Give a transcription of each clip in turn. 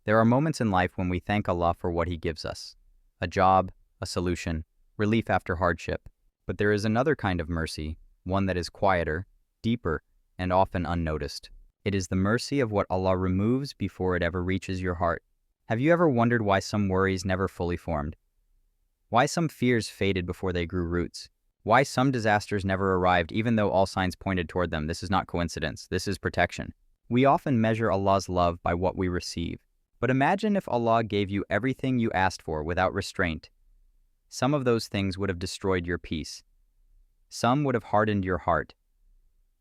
There are moments in life when we thank Allah for what He gives us: a job, a solution, relief after hardship. But there is another kind of mercy, one that is quieter, deeper, and often unnoticed. It is the mercy of what Allah removes before it ever reaches your heart. Have you ever wondered why some worries never fully formed? Why some fears faded before they grew roots? Why some disasters never arrived even though all signs pointed toward them? This is not coincidence. This is protection. We often measure Allah's love by what we receive. But imagine if Allah gave you everything you asked for without restraint. Some of those things would have destroyed your peace. Some would have hardened your heart.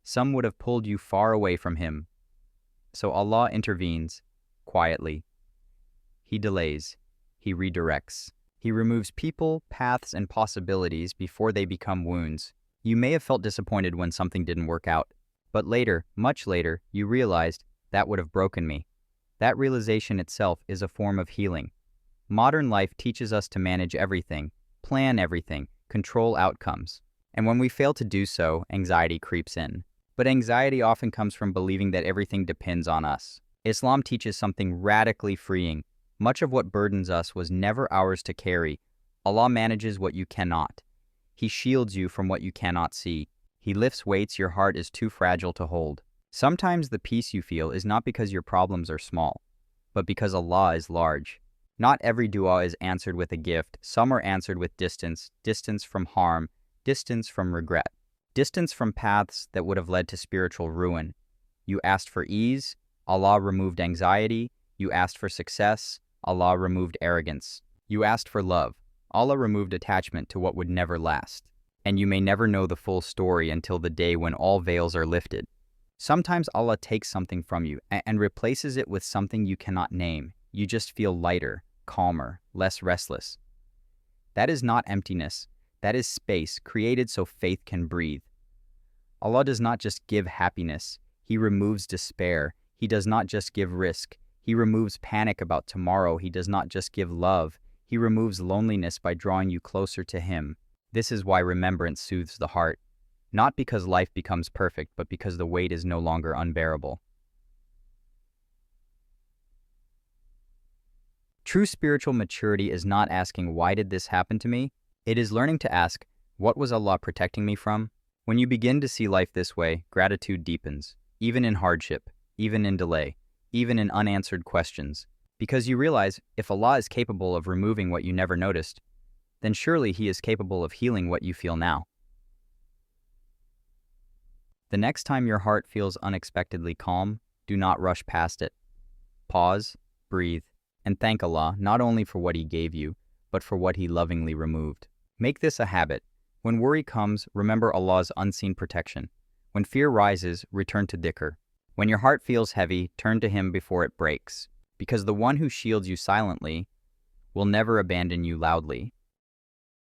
Some would have pulled you far away from Him. So Allah intervenes, quietly. He delays. He redirects. He removes people, paths, and possibilities before they become wounds. You may have felt disappointed when something didn't work out, but later, much later, you realized that would have broken me. That realization itself is a form of healing. Modern life teaches us to manage everything, plan everything, control outcomes. And when we fail to do so, anxiety creeps in. But anxiety often comes from believing that everything depends on us. Islam teaches something radically freeing. Much of what burdens us was never ours to carry. Allah manages what you cannot. He shields you from what you cannot see. He lifts weights your heart is too fragile to hold. Sometimes the peace you feel is not because your problems are small, but because Allah is large. Not every dua is answered with a gift. Some are answered with distance, distance from harm, distance from regret, distance from paths that would have led to spiritual ruin. You asked for ease, Allah removed anxiety. You asked for success, Allah removed arrogance. You asked for love. Allah removed attachment to what would never last. And you may never know the full story until the day when all veils are lifted. Sometimes Allah takes something from you and replaces it with something you cannot name. You just feel lighter, calmer, less restless. That is not emptiness. That is space created so faith can breathe. Allah does not just give happiness. He removes despair. He does not just give risk. He removes panic about tomorrow. He does not just give love. He removes loneliness by drawing you closer to Him. This is why remembrance soothes the heart. Not because life becomes perfect, but because the weight is no longer unbearable. True spiritual maturity is not asking, why did this happen to me? It is learning to ask, what was Allah protecting me from? When you begin to see life this way, gratitude deepens, even in hardship, even in delay, even in unanswered questions. Because you realize, if Allah is capable of removing what you never noticed, then surely He is capable of healing what you feel now. The next time your heart feels unexpectedly calm, do not rush past it. Pause, breathe, and thank Allah not only for what He gave you, but for what He lovingly removed. Make this a habit. When worry comes, remember Allah's unseen protection. When fear rises, return to dickar. When your heart feels heavy, turn to Him before it breaks, because the one who shields you silently will never abandon you loudly.